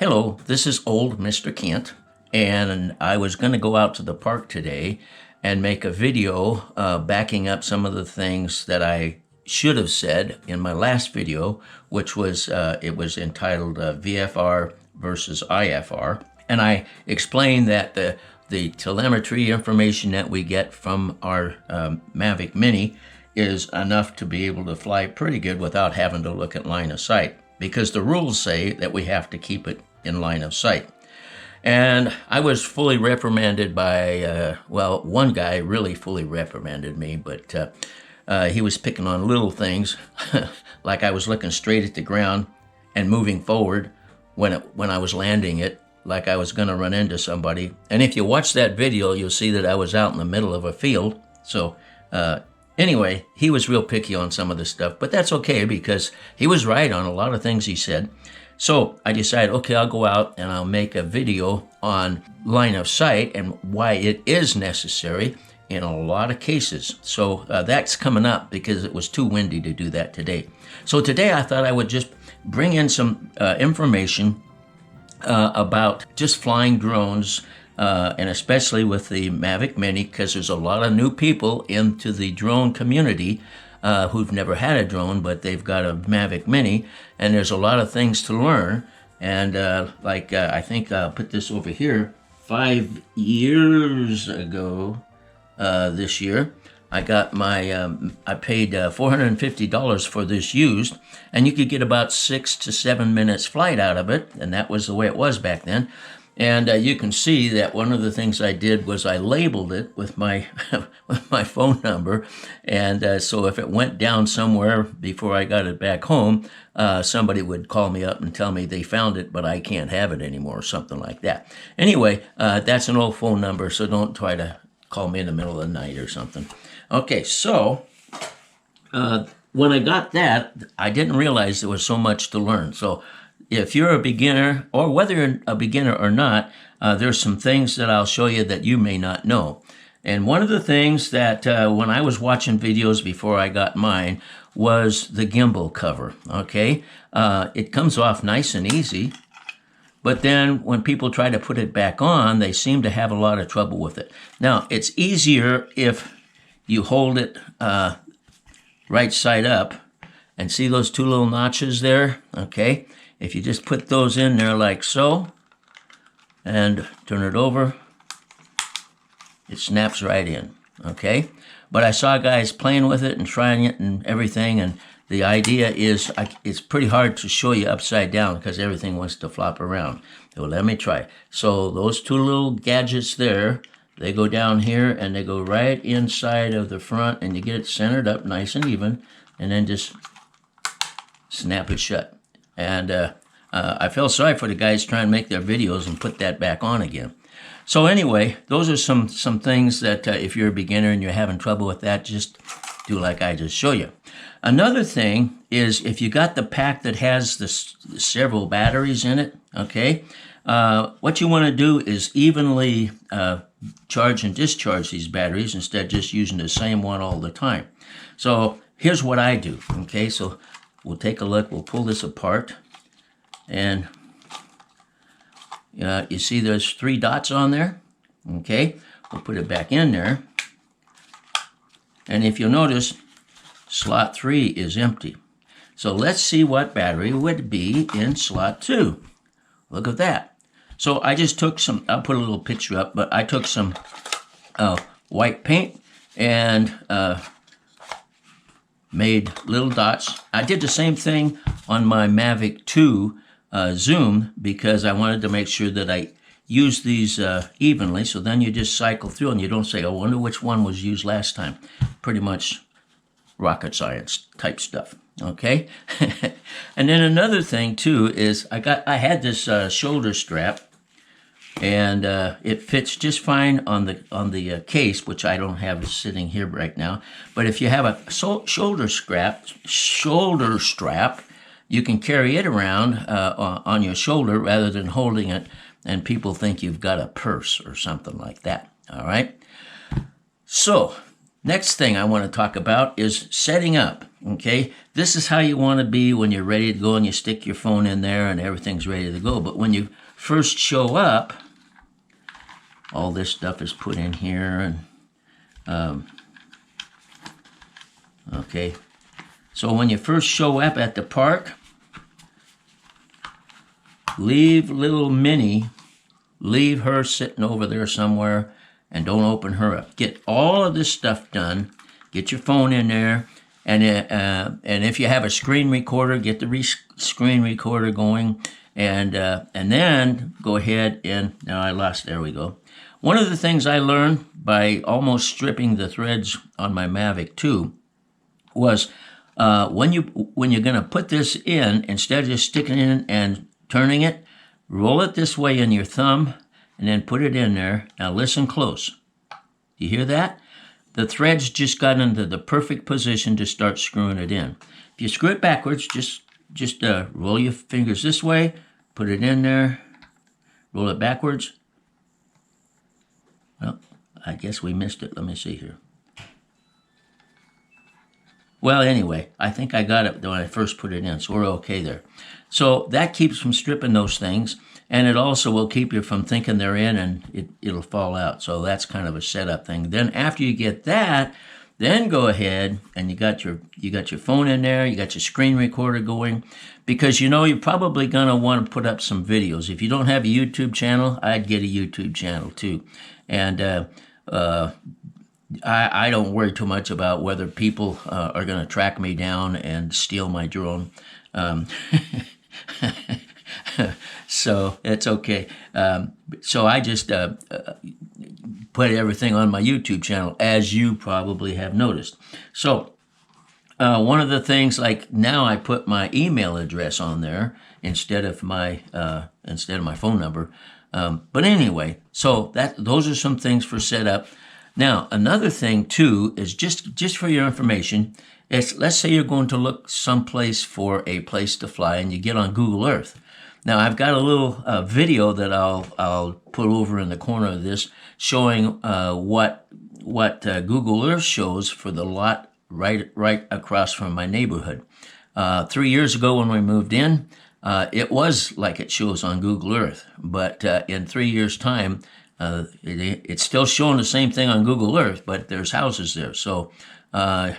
Hello, this is old Mr. Kent, and I was going to go out to the park today and make a video backing up some of the things that I should have said in my last video, which was, it was entitled VFR versus IFR. And I explained that the telemetry information that we get from our Mavic Mini is enough to be able to fly pretty good without having to look at line of sight, because the rules say that we have to keep it in line of sight. And I was fully reprimanded by, well, one guy really fully reprimanded me, but he was picking on little things, like I was looking straight at the ground and moving forward when I was landing it, like I was going to run into somebody. And if you watch that video, you'll see that I was out in the middle of a field. So anyway, he was real picky on some of the stuff, but that's okay because he was right on a lot of things he said. So I decided, okay, I'll go out and I'll make a video on line of sight and why it is necessary in a lot of cases. So that's coming up because it was too windy to do that today. So today I thought I would just bring in some information about just flying drones, and especially with the Mavic Mini, because there's a lot of new people into the drone community who've never had a drone, but they've got a Mavic Mini, and there's a lot of things to learn. And I think I'll put this over here. 5 years ago this year, I got my, I paid $450 for this used, and you could get about 6 to 7 minutes flight out of it, and that was the way it was back then. And you can see that one of the things I did was I labeled it with my with my phone number, and so if it went down somewhere before I got it back home, somebody would call me up and tell me they found it, but I can't have it anymore, or something like that. Anyway, that's an old phone number, so don't try to call me in the middle of the night or something. Okay, so when I got that, I didn't realize there was so much to learn. So if you're a beginner, or whether you're a beginner or not, there's some things that I'll show you that you may not know. And one of the things that when I was watching videos before I got mine was the gimbal cover, okay? It comes off nice and easy, but then when people try to put it back on, they seem to have a lot of trouble with it. Now, it's easier if you hold it right side up, and see those two little notches there, okay? If you just put those in there like so, and turn it over, it snaps right in, okay? But I saw guys playing with it and trying it and everything, and the idea is it's pretty hard to show you upside down because everything wants to flop around. So let me try. So those two little gadgets there, they go down here and they go right inside of the front, and you get it centered up nice and even, and then just snap it shut. And I feel sorry for the guys trying to make their videos and put that back on again. So anyway, those are some things that if you're a beginner and you're having trouble with that, just do like I just show you. Another thing is if you got the pack that has the several batteries in it, okay, what you want to do is evenly charge and discharge these batteries instead of just using the same one all the time. So here's what I do, okay? So we'll take a look, we'll pull this apart, and you see there's 3 dots on there, okay? We'll put it back in there, and if you'll notice, slot 3 is empty. So let's see what battery would be in slot 2. Look at that. So I just took some, I'll put a little picture up, but I took some white paint and made little dots. I did the same thing on my Mavic 2 zoom because I wanted to make sure that I used these evenly, so then you just cycle through and you don't say, oh, I wonder which one was used last time. Pretty much rocket science type stuff, okay? And then another thing too is I had this shoulder strap, and it fits just fine on the case, which I don't have sitting here right now. But if you have a shoulder strap, you can carry it around on your shoulder rather than holding it, and people think you've got a purse or something like that. All right. So next thing I want to talk about is setting up. Okay, this is how you want to be when you're ready to go and you stick your phone in there and everything's ready to go. But when you first show up, all this stuff is put in here, and okay. So when you first show up at the park, leave little Minnie, leave her sitting over there somewhere, and don't open her up. Get all of this stuff done. Get your phone in there, and if you have a screen recorder, get the screen recorder going, and then go ahead and there we go. One of the things I learned by almost stripping the threads on my Mavic 2 was when you're going to put this in, instead of just sticking it in and turning it, roll it this way in your thumb and then put it in there. Now listen close. You hear that? The threads just got into the perfect position to start screwing it in. If you screw it backwards, just roll your fingers this way, put it in there, roll it backwards. Well, I guess we missed it. Let me see here. Well, anyway, I think I got it when I first put it in, so we're okay there. So that keeps from stripping those things, and it also will keep you from thinking they're in and it'll fall out. So that's kind of a setup thing. Then after you get that, then go ahead and you got your phone in there, you got your screen recorder going, because you're probably going to want to put up some videos. If you don't have a YouTube channel, I'd get a YouTube channel too. And I don't worry too much about whether people are going to track me down and steal my drone. So it's okay. So I just put everything on my YouTube channel, as you probably have noticed. So one of the things, like now I put my email address on there instead of my phone number. But anyway, so those are some things for setup. Now, another thing too is just for your information, is let's say you're going to look someplace for a place to fly and you get on Google Earth. Now, I've got a little video that I'll put over in the corner of this showing what Google Earth shows for the lot right across from my neighborhood. 3 years ago when we moved in, it was like it shows on Google Earth, but in 3 years' time, it's still showing the same thing on Google Earth, but there's houses there. So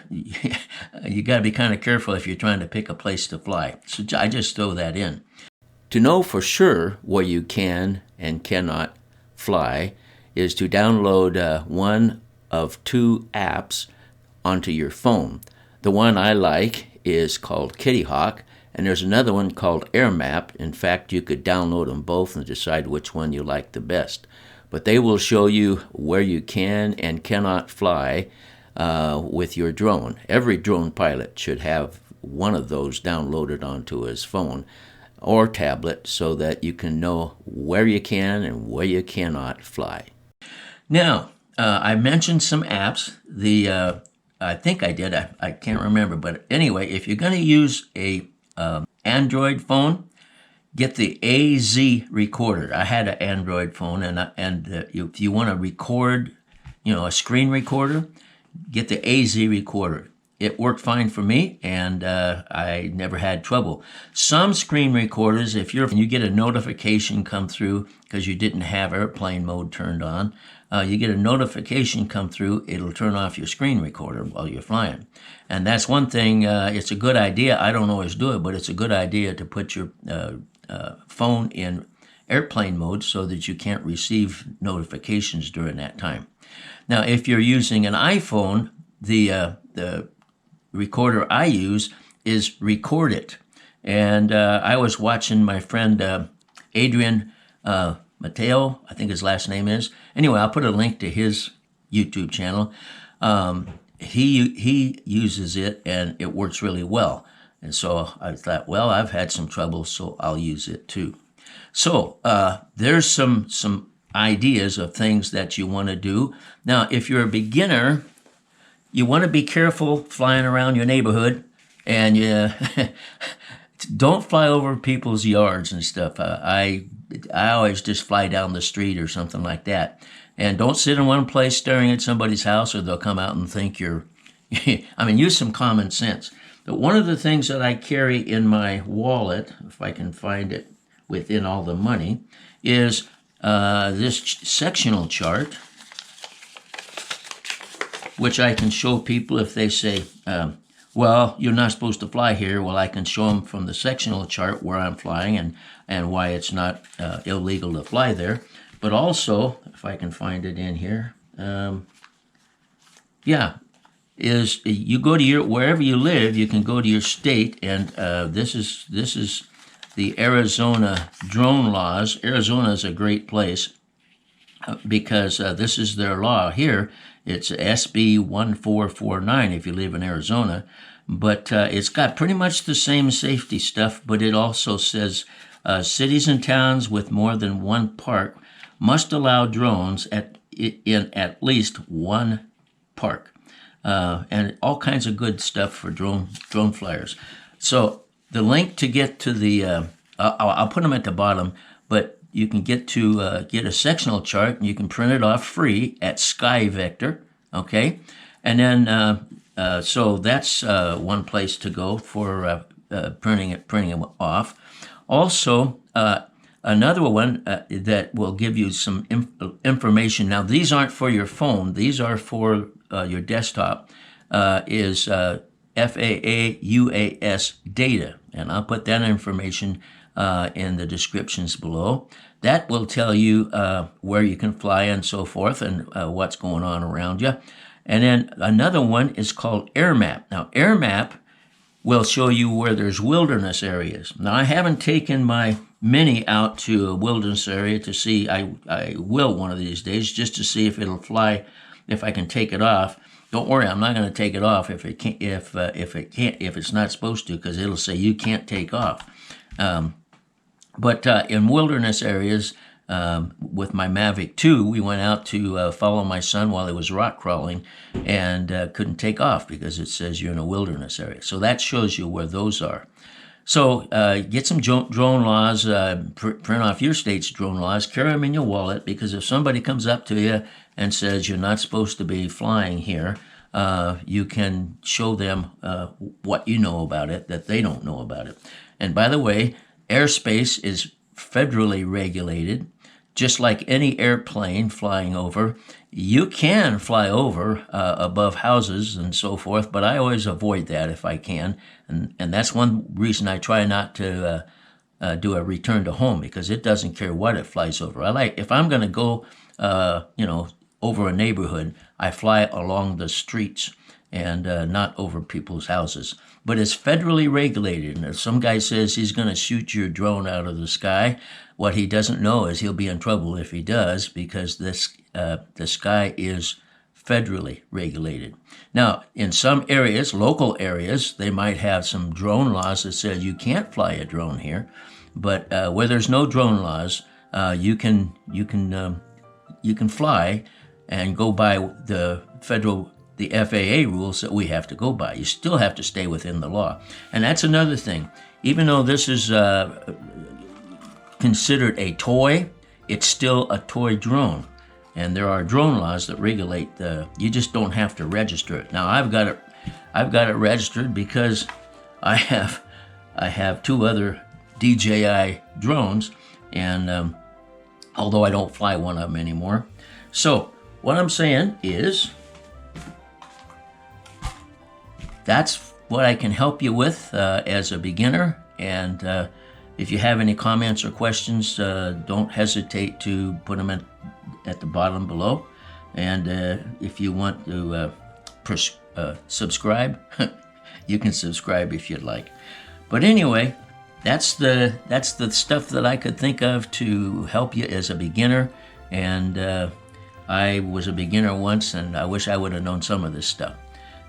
you got to be kind of careful if you're trying to pick a place to fly. So I just throw that in. To know for sure where you can and cannot fly is to download one of two apps onto your phone. The one I like is called Kitty Hawk, and there's another one called AIRMAP. In fact, you could download them both and decide which one you like the best. But they will show you where you can and cannot fly with your drone. Every drone pilot should have one of those downloaded onto his phone or tablet so that you can know where you can and where you cannot fly. Now, I mentioned some apps. I think I did. I can't remember. But anyway, if you're going to use a Android phone, get the AZ recorder. I had an Android phone, and if you want to record, a screen recorder, get the AZ recorder. It worked fine for me, and I never had trouble. Some screen recorders, if you get a notification come through because you didn't have airplane mode turned on, you get a notification come through, it'll turn off your screen recorder while you're flying. And that's one thing, it's a good idea. I don't always do it, but it's a good idea to put your phone in airplane mode so that you can't receive notifications during that time. Now, if you're using an iPhone, the recorder I use is Record It. And I was watching my friend Adrian, Mateo, I think his last name is. Anyway, I'll put a link to his YouTube channel. He uses it, and it works really well. And so I thought, well, I've had some trouble, so I'll use it too. So there's some ideas of things that you want to do. Now, if you're a beginner, you want to be careful flying around your neighborhood, and you don't fly over people's yards and stuff. I always just fly down the street or something like that. And don't sit in one place staring at somebody's house, or they'll come out and think you're, use some common sense. But one of the things that I carry in my wallet, if I can find it within all the money, is this sectional chart, which I can show people if they say, well, you're not supposed to fly here. Well, I can show them from the sectional chart where I'm flying and why it's not illegal to fly there. But also, if I can find it in here, is you go to your, wherever you live, you can go to your state, and this is the Arizona drone laws. Arizona is a great place because this is their law here. It's SB 1449 if you live in Arizona, but it's got pretty much the same safety stuff, but it also says cities and towns with more than one park must allow drones in at least one park. And all kinds of good stuff for drone flyers. So the link to get to the, I'll put them at the bottom, but you can get a sectional chart, and you can print it off free at SKYVECTOR, okay? And then, so that's one place to go for printing it off. Also, another one that will give you some information. Now, these aren't for your phone. These are for your desktop, is FAA UAS data. And I'll put that information in the descriptions below. That will tell you where you can fly and so forth, and what's going on around you. And then another one is called AIRMAP. Now, AIRMAP will show you where there's wilderness areas. Now, I haven't taken my Mini out to a wilderness area to see. I will one of these days, just to see if it'll fly, if I can take it off. Don't worry, I'm not going to take it off if it can't, if it's not supposed to, because it'll say you can't take off. But in wilderness areas, with my Mavic 2, we went out to follow my son while he was rock crawling, and couldn't take off because it says you're in a wilderness area. So that shows you where those are. So get some drone laws, print off your state's drone laws, carry them in your wallet, because if somebody comes up to you and says you're not supposed to be flying here, you can show them what you know about it that they don't know about it. And by the way, airspace is federally regulated. Just like any airplane flying over, you can fly over above houses and so forth, but I always avoid that if I can. And that's one reason I try not to do a return to home, because it doesn't care what it flies over. If I'm going to go, over a neighborhood, I fly along the streets and not over people's houses. But it's federally regulated, and if some guy says he's going to shoot your drone out of the sky, what he doesn't know is he'll be in trouble if he does, because the sky is federally regulated. Now, in some areas, local areas, they might have some drone laws that says you can't fly a drone here, but where there's no drone laws, you can fly and go by the FAA rules that we have to go by. You still have to stay within the law. And that's another thing. Even though this is considered a toy, it's still a toy drone. And there are drone laws that regulate you just don't have to register it. Now, I've got it registered because I have two other DJI drones, and although I don't fly one of them anymore. So what I'm saying is, that's what I can help you with as a beginner. And if you have any comments or questions, don't hesitate to put them at the bottom below. And if you want to subscribe, you can subscribe if you'd like. But anyway, that's the stuff that I could think of to help you as a beginner. And I was a beginner once, and I wish I would have known some of this stuff.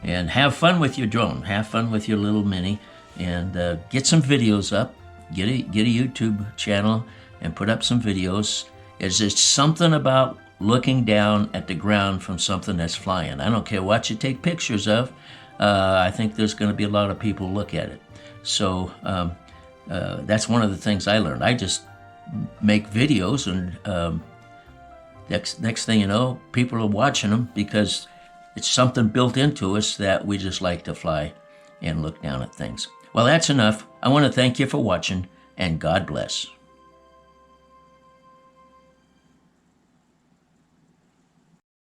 And have fun with your drone. Have fun with your little Mini, and get some videos up. Get a YouTube channel and put up some videos. It's just something about looking down at the ground from something that's flying. I don't care what you take pictures of. I think there's going to be a lot of people look at it. So that's one of the things I learned. I just make videos, and next thing you know, people are watching them because it's something built into us that we just like to fly and look down at things. Well, that's enough. I want to thank you for watching, and God bless.